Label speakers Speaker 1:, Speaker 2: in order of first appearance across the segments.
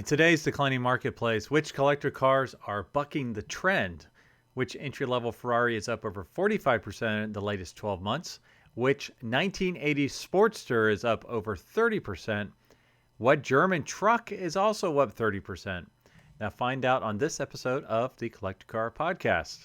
Speaker 1: In today's declining marketplace, which collector cars are bucking the trend? Which entry-level Ferrari is up over 45% in the latest 12 months? Which 1980s Sportster is up over 30%? What German truck is also up 30%? Now find out on this episode of the Collector Car Podcast.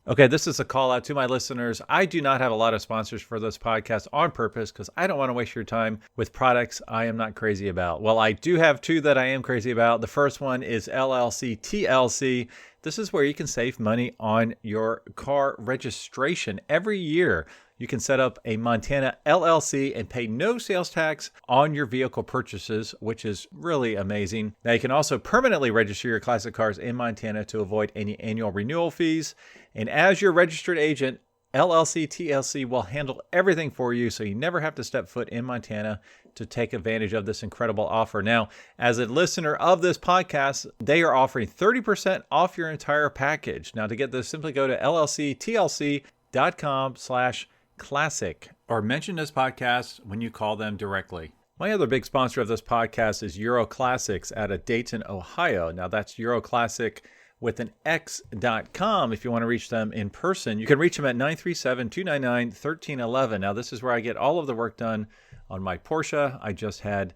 Speaker 1: Okay, this is a call out to my listeners. I do not have a lot of sponsors for this podcast on purpose because I don't want to waste your time with products I am not crazy about. Well, I do have two that I am crazy about. The first one is LLC TLC. This is where you can save money on your car registration. Every year, you can set up a Montana LLC and pay no sales tax on your vehicle purchases, which is really amazing. Now, you can also permanently register your classic cars in Montana to avoid any annual renewal fees. And as your registered agent, LLC TLC will handle everything for you, so you never have to step foot in Montana to take advantage of this incredible offer. Now, as a listener of this podcast, they are offering 30% off your entire package. Now, to get this, simply go to llctlc.com/classic or mention this podcast when you call them directly. My other big sponsor of this podcast is Euro Classics out of Dayton, Ohio. Now, that's Euro Classic with an X.com. If you want to reach them in person, you can reach them at 937-299-1311. Now, this is where I get all of the work done on my Porsche. I just had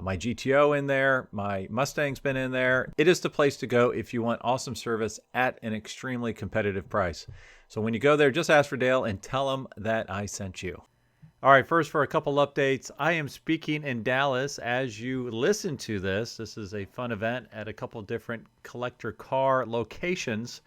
Speaker 1: my GTO in there. My Mustang's been in there. It is the place to go if you want awesome service at an extremely competitive price. So when you go there, just ask for Dale and tell him that I sent you. All right, first for a couple updates. I am speaking in Dallas as you listen to this. This is a fun event at a couple different collector car locations.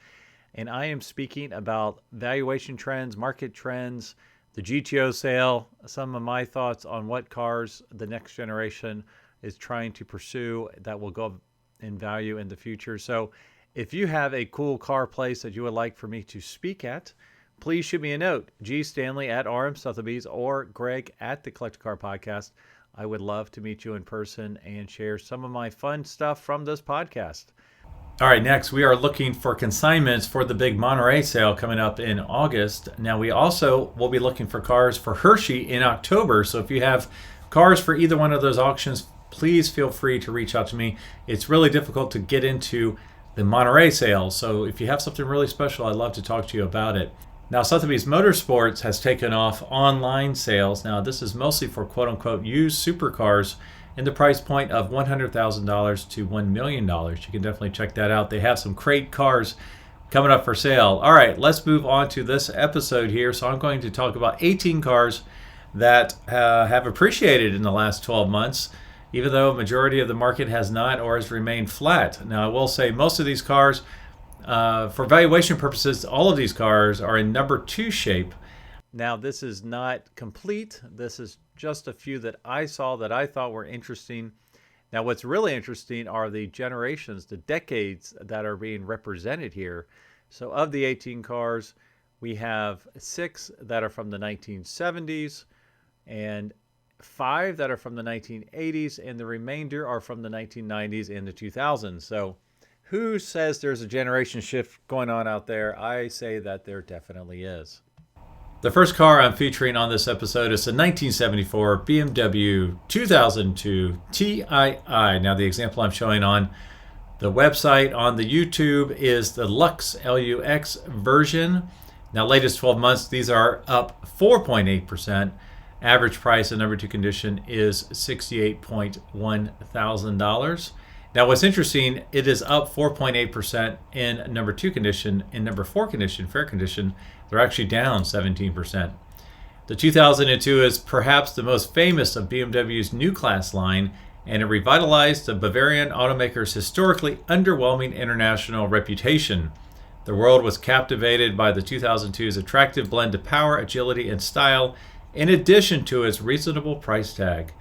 Speaker 1: And I am speaking about valuation trends, market trends, the GTO sale, some of my thoughts on what cars the next generation is trying to pursue that will go up in value in the future. So if you have a cool car place that you would like for me to speak at, please shoot me a note, GStanley at RM Sotheby's or Greg at the Collector Car Podcast. I would love to meet you in person and share some of my fun stuff from this podcast. All right, next we are looking for consignments for the big Monterey sale coming up in August. Now we also will be looking for cars for Hershey in October. So if you have cars for either one of those auctions, please feel free to reach out to me. It's really difficult to get into the Monterey sale. So if you have something really special, I'd love to talk to you about it. Now, Sotheby's Motorsports has taken off online sales. Now, this is mostly for quote-unquote used supercars in the price point of $100,000 to $1 million. You can definitely check that out. They have some great cars coming up for sale. All right, let's move on to this episode here. So I'm going to talk about 18 cars that have appreciated in the last 12 months, even though a majority of the market has not or has remained flat. Now, I will say most of these cars, for valuation purposes, all of these cars are in number 2 shape. Now, this is not complete. This is just a few that I saw that I thought were interesting. Now, what's really interesting are the generations, the decades that are being represented here. So of the 18 cars, we have 6 that are from the 1970s and 5 that are from the 1980s, and the remainder are from the 1990s and the 2000s. So who says there's a generation shift going on out there? I say that there definitely is. The first car I'm featuring on this episode is a 1974 BMW 2002 Tii. Now, the example I'm showing on the website on the YouTube is the Lux, LUX version. Now, latest 12 months, these are up 4.8%. Average price in number 2 condition is $68.1 thousand. Now, what's interesting, it is up 4.8% in number 2 condition. In number 4 condition, fair condition, they're actually down 17%. The 2002 is perhaps the most famous of BMW's new class line, and it revitalized the Bavarian automaker's historically underwhelming international reputation. The world was captivated by the 2002's attractive blend of power, agility, and style, in addition to its reasonable price tag.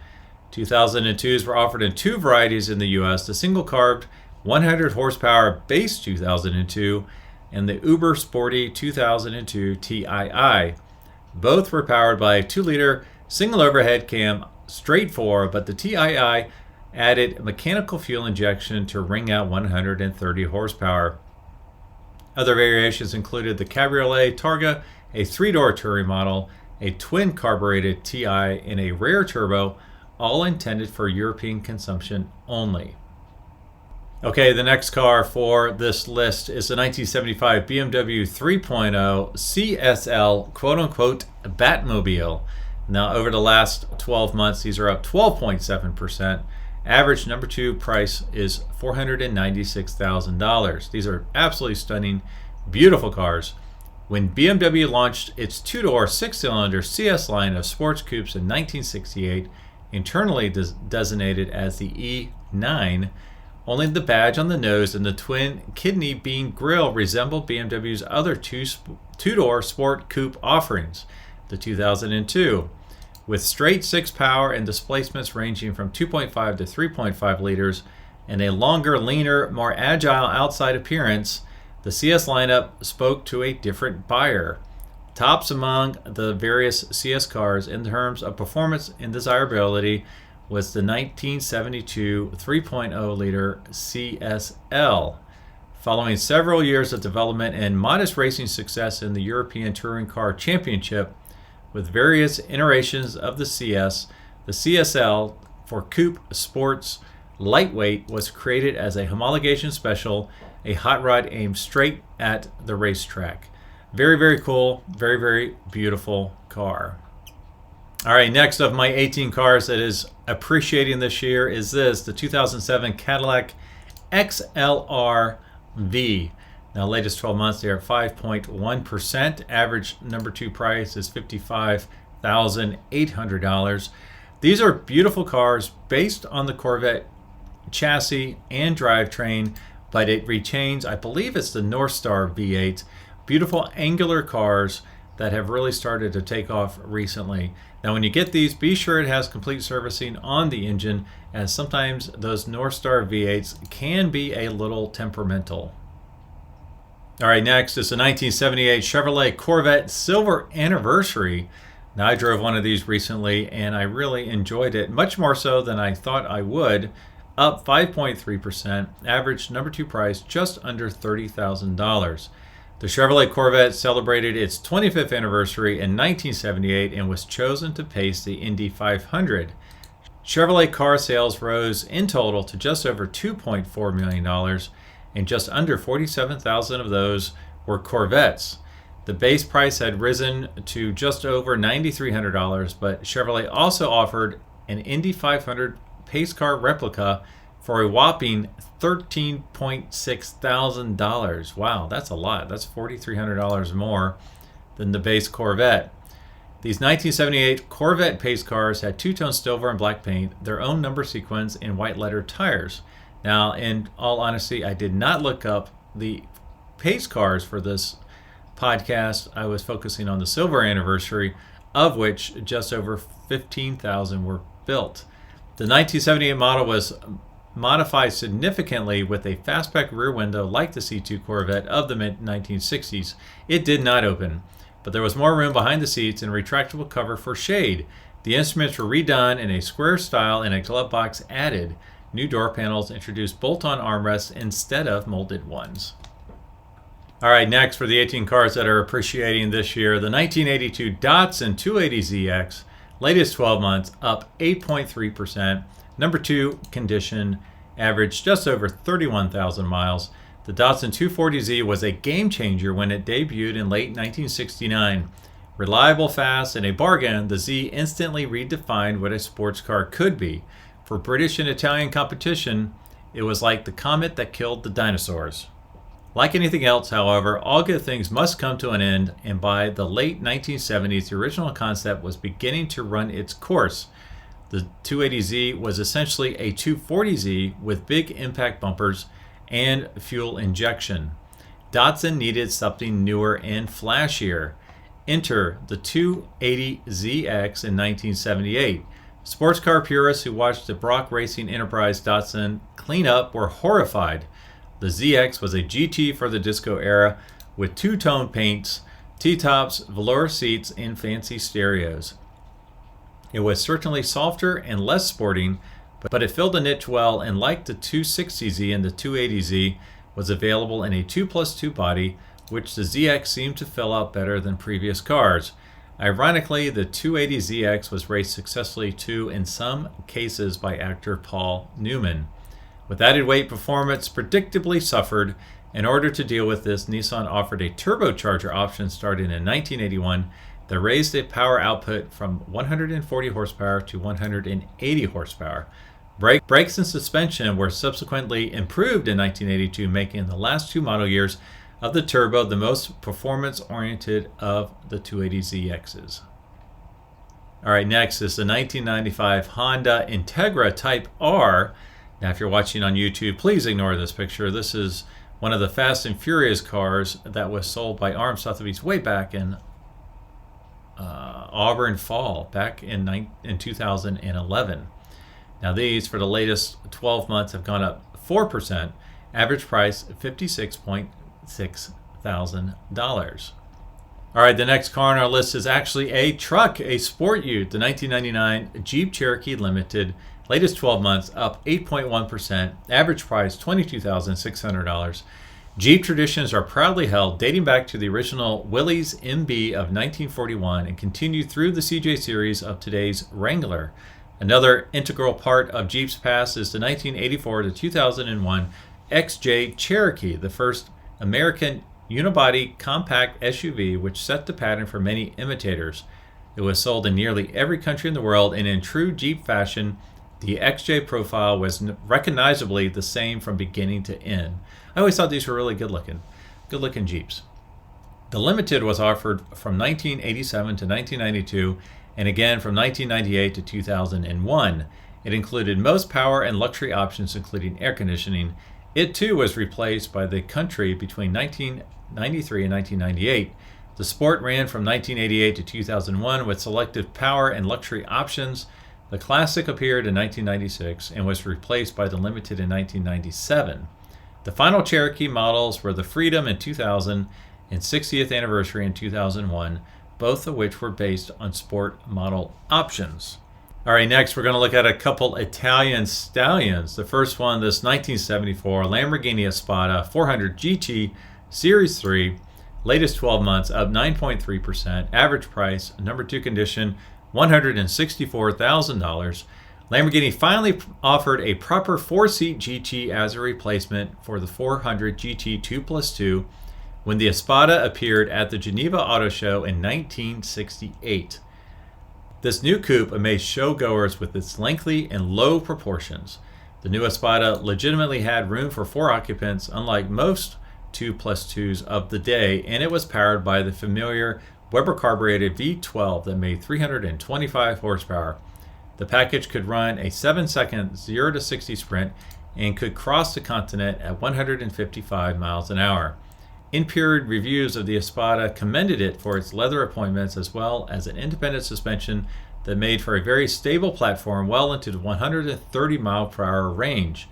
Speaker 1: 2002s were offered in 2 varieties in the U.S., the single-carbed 100 horsepower base 2002 and the uber sporty 2002 Tii. Both were powered by a 2-liter single overhead cam straight 4, but the Tii added mechanical fuel injection to wring out 130 horsepower. Other variations included the Cabriolet Targa, a 3-door touring model, a twin carbureted Ti, and a rare turbo, all intended for European consumption only. Okay, the next car for this list is the 1975 BMW 3.0 CSL quote-unquote Batmobile. Now, over the last 12 months, these are up 12.7%. Average number 2 price is $496,000. These are absolutely stunning, beautiful cars. When BMW launched its two-door, six-cylinder CS line of sports coupes in 1968, internally designated as the E9, only the badge on the nose and the twin kidney bean grille resembled BMW's other two-door sport coupe offerings, the 2002. With straight 6 power and displacements ranging from 2.5 to 3.5 liters and a longer, leaner, more agile outside appearance, the CS lineup spoke to a different buyer. Tops among the various CS cars in terms of performance and desirability was the 1972 3.0-liter CSL. Following several years of development and modest racing success in the European Touring Car Championship, with various iterations of the CS, the CSL for Coupe Sports Lightweight was created as a homologation special, a hot rod aimed straight at the racetrack. Very, very cool, very, very beautiful car. All right, next of my 18 cars that is appreciating this year is this, the 2007 Cadillac XLR V. Now, latest 12 months, they're at 5.1%. Average number 2 price is $55,800. These are beautiful cars based on the Corvette chassis and drivetrain, but it retains, I believe it's the Northstar V8. Beautiful angular cars that have really started to take off recently. Now, when you get these, be sure it has complete servicing on the engine, as sometimes those Northstar V8s can be a little temperamental. All right, next is the 1978 Chevrolet Corvette Silver Anniversary. Now, I drove one of these recently, and I really enjoyed it, much more so than I thought I would. Up 5.3%. Average number 2 price just under $30,000. The Chevrolet Corvette celebrated its 25th anniversary in 1978 and was chosen to pace the Indy 500. Chevrolet car sales rose in total to just over $2.4 million, and just under 47,000 of those were Corvettes. The base price had risen to just over $9,300, but Chevrolet also offered an Indy 500 pace car replica for a whopping $13.6 thousand. Wow, that's a lot. That's $4,300 more than the base Corvette. These 1978 Corvette pace cars had two-tone silver and black paint, their own number sequence, and white letter tires. Now, in all honesty, I did not look up the pace cars for this podcast. I was focusing on the silver anniversary, of which just over 15,000 were built. The 1978 model was modified significantly with a fastback rear window like the C2 Corvette of the mid-1960s. It did not open, but there was more room behind the seats and a retractable cover for shade. The instruments were redone in a square style and a glove box added. New door panels introduced bolt-on armrests instead of molded ones. All right, next for the 18 cars that are appreciating this year, the 1982 Datsun 280ZX, latest 12 months, up 8.3%. Number 2 condition, averaged just over 31,000 miles. The Datsun 240Z was a game changer when it debuted in late 1969. Reliable, fast, and a bargain, the Z instantly redefined what a sports car could be. For British and Italian competition, it was like the comet that killed the dinosaurs. Like anything else, however, all good things must come to an end, and by the late 1970s, the original concept was beginning to run its course. The 280Z was essentially a 240Z with big impact bumpers and fuel injection. Datsun needed something newer and flashier. Enter the 280ZX in 1978. Sports car purists who watched the Brock Racing Enterprise Datsun clean up were horrified. The ZX was a GT for the disco era with two-tone paints, T-tops, velour seats, and fancy stereos. It was certainly softer and less sporting, but it filled the niche well, and like the 260Z and the 280Z, was available in a 2+2 body, which the ZX seemed to fill out better than previous cars. Ironically, the 280ZX was raced successfully too, in some cases by actor Paul Newman. With added weight, performance predictably suffered. In order to deal with this, Nissan offered a turbocharger option starting in 1981 that raised the power output from 140 horsepower to 180 horsepower. Brakes and suspension were subsequently improved in 1982, making the last two model years of the Turbo the most performance-oriented of the 280ZXs. All right, next is the 1995 Honda Integra Type R. Now, if you're watching on YouTube, please ignore this picture. This is one of the Fast and Furious cars that was sold by Arm Sotheby's way back in Auburn Fall, back in 2011. Now, these, for the latest 12 months, have gone up 4%. Average price, $56.6 thousand. All right, the next car on our list is actually a truck, a sport ute, the 1999 Jeep Cherokee Limited. Latest 12 months, up 8.1%. Average price, $22,600. Jeep traditions are proudly held, dating back to the original Willys MB of 1941 and continue through the CJ series of today's Wrangler. Another integral part of Jeep's past is the 1984 to 2001 XJ Cherokee, the first American unibody compact SUV, which set the pattern for many imitators. It was sold in nearly every country in the world, and in true Jeep fashion, the XJ profile was recognizably the same from beginning to end. I always thought these were really good looking Jeeps. The Limited was offered from 1987 to 1992, and again from 1998 to 2001. It included most power and luxury options, including air conditioning. It too was replaced by the Country between 1993 and 1998. The Sport ran from 1988 to 2001 with selective power and luxury options. The Classic appeared in 1996 and was replaced by the Limited in 1997. The final Cherokee models were the Freedom in 2000 and 60th Anniversary in 2001, both of which were based on Sport model options. All right, next we're going to look at a couple Italian stallions. The first one, this 1974 Lamborghini Asta 400 GT Series 3, latest 12 months, up 9.3%. Average price, number 2 condition, $164,000. Lamborghini finally offered a proper 4-seat GT as a replacement for the 400 GT 2+2 when the Asta appeared at the Geneva Auto Show in 1968. This new coupe amazed showgoers with its lengthy and low proportions. The new Asta legitimately had room for 4 occupants, unlike most 2+2s of the day, and it was powered by the familiar Weber carbureted V12 that made 325 horsepower. The package could run a 7-second 0 to 60 sprint and could cross the continent at 155 miles an hour. In-period reviews of the Asta commended it for its leather appointments as well as an independent suspension that made for a very stable platform well into the 130 mile per hour range.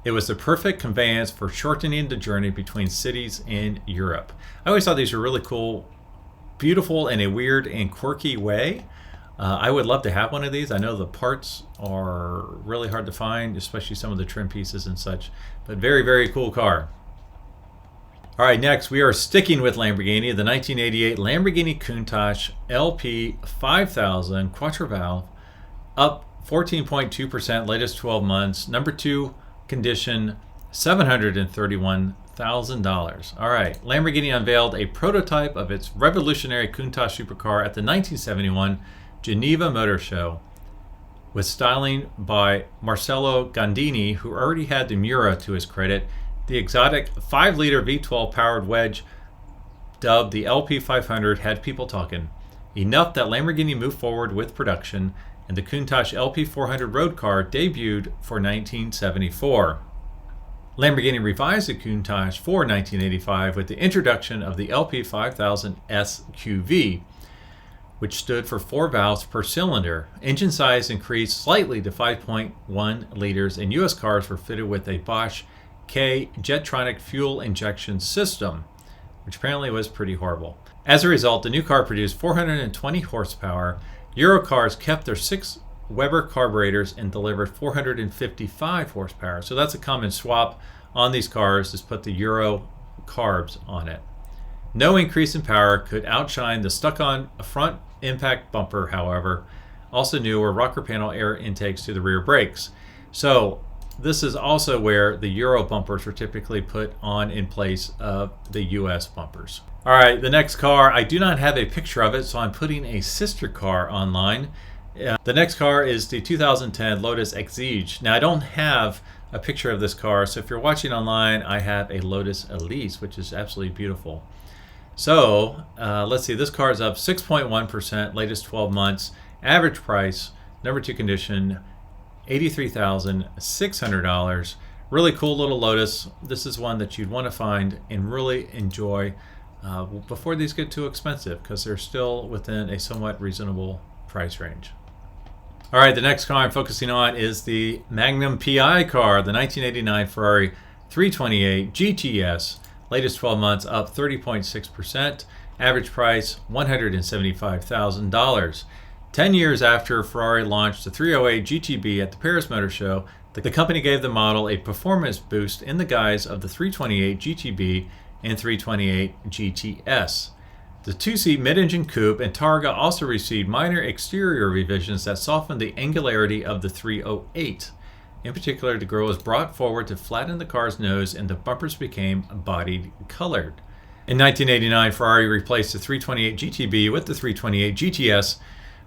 Speaker 1: It was the perfect conveyance for shortening the journey between cities in Europe. I always thought these were really cool, beautiful in a weird and quirky way. I would love to have one of these. I know the parts are really hard to find, especially some of the trim pieces and such, but very, very cool car. All right, next we are sticking with Lamborghini, the 1988 Lamborghini Countach LP 5000 Quattro Valve, up 14.2%, latest 12 months, number 2 condition, $731,000. All right, Lamborghini unveiled a prototype of its revolutionary Countach supercar at the 1971 Geneva Motor Show, with styling by Marcello Gandini, who already had the Mura to his credit. The exotic 5-liter V12 powered wedge, dubbed the LP500, had people talking. Enough that Lamborghini moved forward with production, and the Countach LP400 road car debuted for 1974. Lamborghini revised the Countach for 1985 with the introduction of the LP5000 SQV, which stood for 4 valves per cylinder. Engine size increased slightly to 5.1 liters, and U.S. cars were fitted with a Bosch K Jetronic fuel injection system, which apparently was pretty horrible. As a result, the new car produced 420 horsepower. Euro cars kept their 6 Weber carburetors and delivered 455 horsepower. So that's a common swap on these cars, is put the Euro carbs on it. No increase in power could outshine the stuck-on front impact bumper, however. Also new were rocker panel air intakes to the rear brakes. So This is also where the Euro bumpers are typically put on in place of the US bumpers. All right, the next car, I do not have a picture of it, so I'm putting a sister car online. The next car is the 2010 Lotus Exige. Now, I don't have a picture of this car, so if you're watching online, I have a Lotus Elise, which is absolutely beautiful. So let's see, this car is up 6.1%, latest 12 months. Average price, number 2 condition, $83,600. Really cool little Lotus. This is one that you'd want to find and really enjoy before these get too expensive, because they're still within a somewhat reasonable price range. All right, the next car I'm focusing on is the Magnum PI car, the 1989 Ferrari 328 GTS. Latest 12 months up 30.6%. Average price $175,000. 10 years after Ferrari launched the 308 GTB at the Paris Motor Show, the company gave the model a performance boost in the guise of the 328 GTB and 328 GTS. The two-seat mid-engine coupe and Targa also received minor exterior revisions that softened the angularity of the 308. In particular, the grille was brought forward to flatten the car's nose and the bumpers became bodied colored. In 1989, Ferrari replaced the 328 GTB with the 328 GTS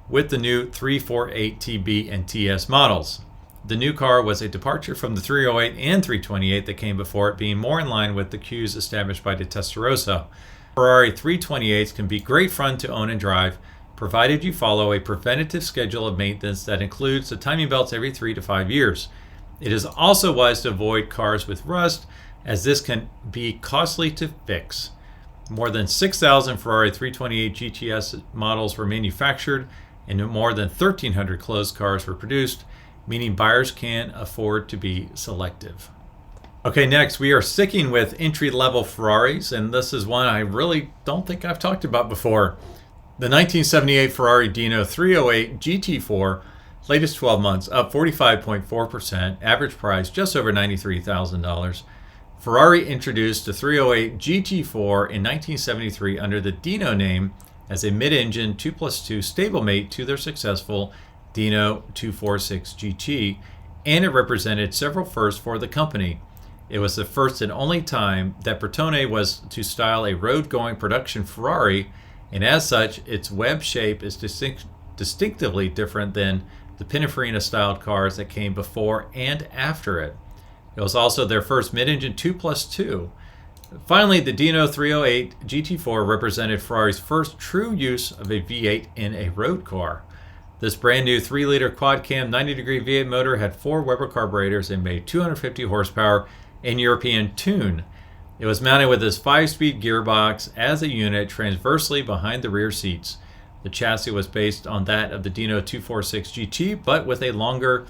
Speaker 1: with the new 348 TB and TS models. The new car was a departure from the 308 and 328 that came before it, being more in line with the cues established by the Testarossa. Ferrari 328s can be great fun to own and drive, provided you follow a preventative schedule of maintenance that includes the timing belts every 3 to 5 years. It is also wise to avoid cars with rust, as this can be costly to fix. More than 6,000 Ferrari 328 GTS models were manufactured, and more than 1,300 closed cars were produced, meaning buyers can afford to be selective. Okay, next we are sticking with entry-level Ferraris, and this is one I really don't think I've talked about before. The 1978 Ferrari Dino 308 GT4, latest 12 months, up 45.4%, average price just over $93,000. Ferrari introduced the 308 GT4 in 1973 under the Dino name as a mid-engine 2+2 stablemate to their successful Dino 246 GT, and it represented several firsts for the company. It was the first and only time that Bertone was to style a road-going production Ferrari, and as such, its web shape is distinctively different than the Pininfarina-styled cars that came before and after it. It was also their first mid-engine 2+2. Finally, the Dino 308 GT4 represented Ferrari's first true use of a V8 in a road car. This brand new 3-liter quad-cam 90-degree V8 motor had 4 Weber carburetors and made 250 horsepower in European tune. It was mounted with this 5-speed gearbox as a unit transversely behind the rear seats. The chassis was based on that of the Dino 246 GT, but with a longer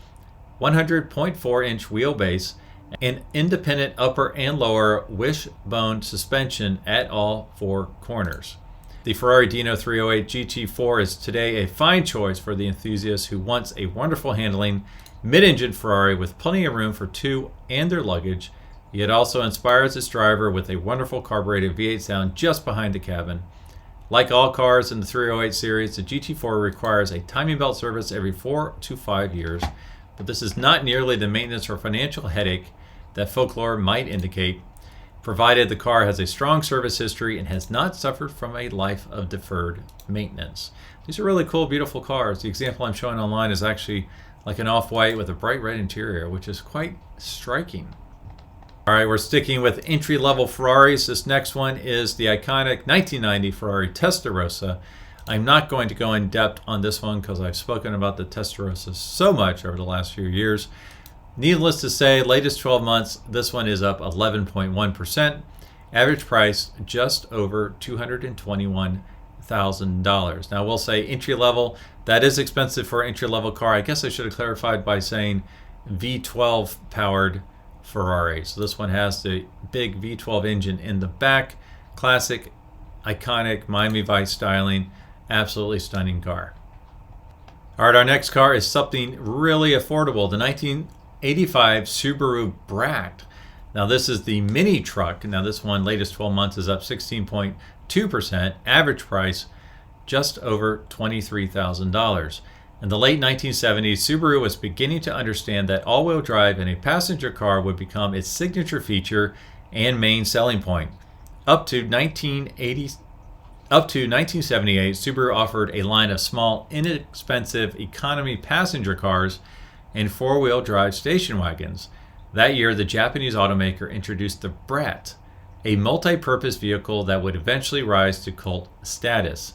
Speaker 1: 100.4-inch wheelbase, an independent upper and lower wishbone suspension at all 4 corners. The Ferrari Dino 308 GT4 is today a fine choice for the enthusiast who wants a wonderful handling mid-engine Ferrari with plenty of room for 2 and their luggage. It also inspires its driver with a wonderful carbureted V8 sound just behind the cabin. Like all cars in the 308 series, the GT4 requires a timing belt service every 4 to 5 years, but this is not nearly the maintenance or financial headache that folklore might indicate, provided the car has a strong service history and has not suffered from a life of deferred maintenance. These are really cool, beautiful cars. The example I'm showing online is actually like an off-white with a bright red interior, which is quite striking. All right, we're sticking with entry-level Ferraris. This next one is the iconic 1990 Ferrari Testarossa. I'm not going to go in depth on this one because I've spoken about the Testarossa so much over the last few years. Needless to say, latest 12 months, this one is up 11.1%. Average price just over $221,000. Now, we'll say entry-level. That is expensive for an entry-level car. I guess I should have clarified by saying V12 powered Ferrari. So this one has the big V12 engine in the back. Classic, iconic Miami Vice styling. Absolutely stunning car. All right, our next car is something really affordable. The 1985 Subaru Brat. Now this is the mini truck. Now this one, latest 12 months, is up 16.2%. Average price just over $23,000. In the late 1970s, Subaru was beginning to understand that all-wheel drive in a passenger car would become its signature feature and main selling point. Up to 1978, Subaru offered a line of small, inexpensive economy passenger cars and four-wheel drive station wagons. That year, the Japanese automaker introduced the Brat, a multi-purpose vehicle that would eventually rise to cult status.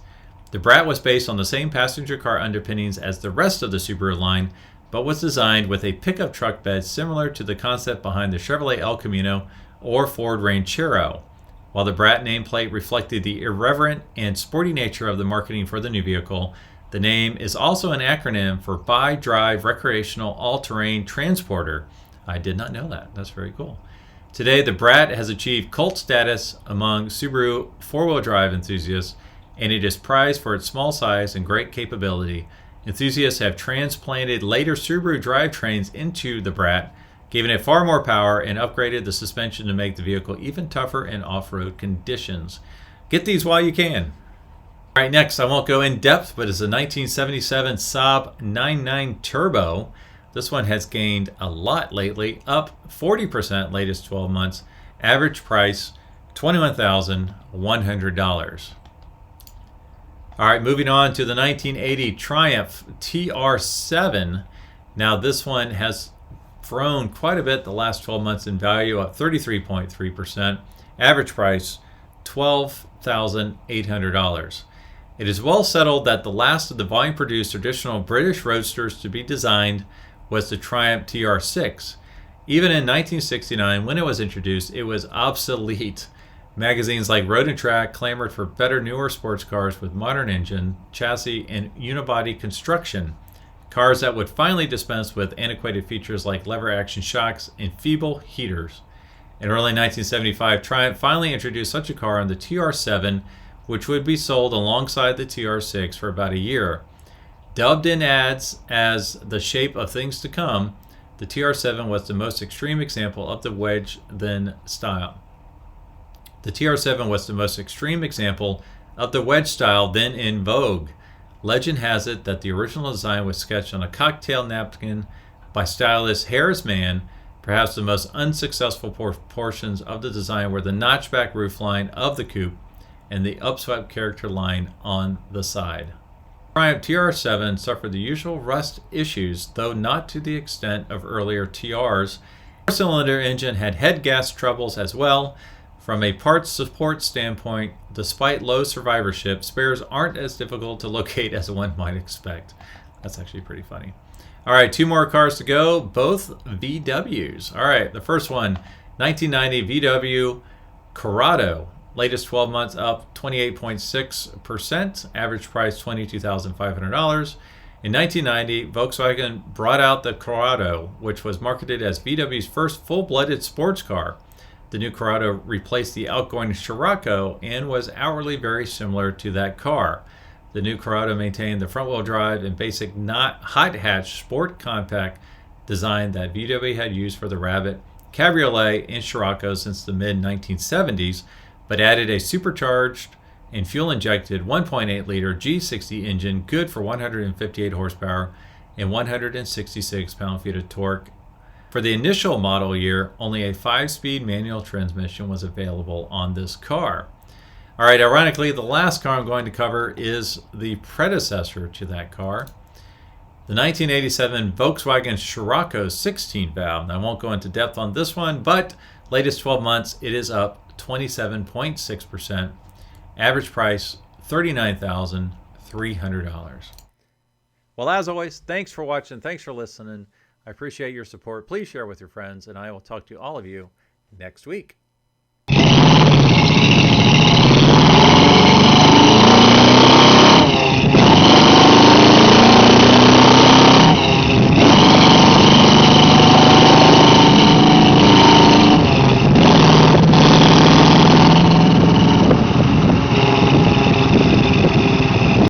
Speaker 1: The Brat was based on the same passenger car underpinnings as the rest of the Subaru line, but was designed with a pickup truck bed similar to the concept behind the Chevrolet El Camino or Ford Ranchero. While the Brat nameplate reflected the irreverent and sporty nature of the marketing for the new vehicle, the name is also an acronym for Buy, Drive, Recreational, All-Terrain Transporter. I did not know that. That's very cool. Today, the Brat has achieved cult status among Subaru four-wheel drive enthusiasts, and it is prized for its small size and great capability. Enthusiasts have transplanted later Subaru drivetrains into the Brat, giving it far more power and upgraded the suspension to make the vehicle even tougher in off-road conditions. Get these while you can. All right, next, I won't go in depth, but it's a 1977 Saab 9.9 Turbo. This one has gained a lot lately, up 40% latest 12 months. Average price, $21,100. All right, moving on to the 1980 Triumph TR7. Now, this one has grown quite a bit the last 12 months in value, up 33.3%. Average price, $12,800. It is well settled that the last of the volume-produced traditional British roadsters to be designed was the Triumph TR6. Even in 1969, when it was introduced, it was obsolete. Magazines like Road and Track clamored for better, newer sports cars with modern engine, chassis, and unibody construction. Cars that would finally dispense with antiquated features like lever-action shocks and feeble heaters. In early 1975, Triumph finally introduced such a car on the TR7, which would be sold alongside the TR6 for about a year. Dubbed in ads as the shape of things to come, the TR7 was the most extreme example of the wedge then style. The TR7 was the most extreme example of the wedge style then in vogue. Legend has it that the original design was sketched on a cocktail napkin by stylist Harris Mann. Perhaps the most unsuccessful portions of the design were the notchback roofline of the coupe and the upswept character line on the side. Triumph TR7 suffered the usual rust issues, though not to the extent of earlier TRs. The four-cylinder engine had head gas troubles as well. From a parts support standpoint, despite low survivorship, spares aren't as difficult to locate as one might expect. That's actually pretty funny. All right, two more cars to go, both VWs. All right, the first one, 1990 VW Corrado. Latest 12 months up 28.6%. Average price $22,500. In 1990, Volkswagen brought out the Corrado, which was marketed as VW's first full-blooded sports car. The new Corrado replaced the outgoing Cherokee and was outwardly very similar to that car. The new Corrado maintained the front-wheel drive and basic hot hatch sport compact design that VW had used for the Rabbit, Cabriolet, and Scirocco since the mid-1970s, but added a supercharged and fuel-injected 1.8-liter G60 engine good for 158 horsepower and 166 pound-feet of torque. For the initial model year, only a 5-speed manual transmission was available on this car. All right, ironically, the last car I'm going to cover is the predecessor to that car, the 1987 Volkswagen Scirocco 16-valve. I won't go into depth on this one, but latest 12 months, it is up 27.6%. Average price, $39,300. Well, as always, thanks for watching. Thanks for listening. I appreciate your support. Please share with your friends, and I will talk to all of you next week.